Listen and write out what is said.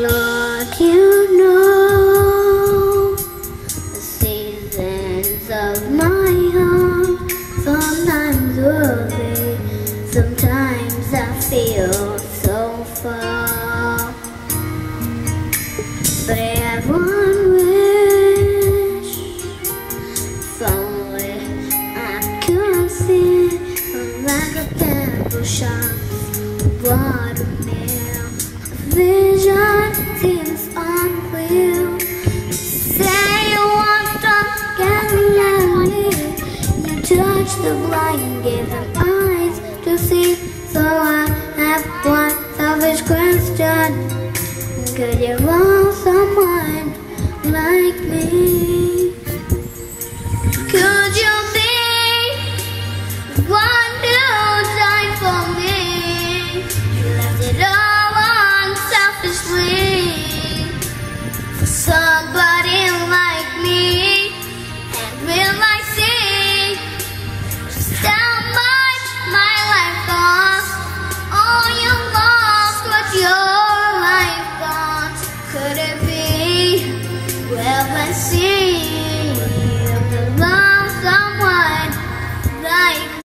Lord, you know the seasons of my heart. Sometimes worthy, sometimes I feel so far. But I have one wish, if only I could see like a candle shines watermelon. Vision seems unreal. Say you want to get lonely. You touch the blind, give them eyes to see. So I have one selfish question: could you want someone like me? Could you be what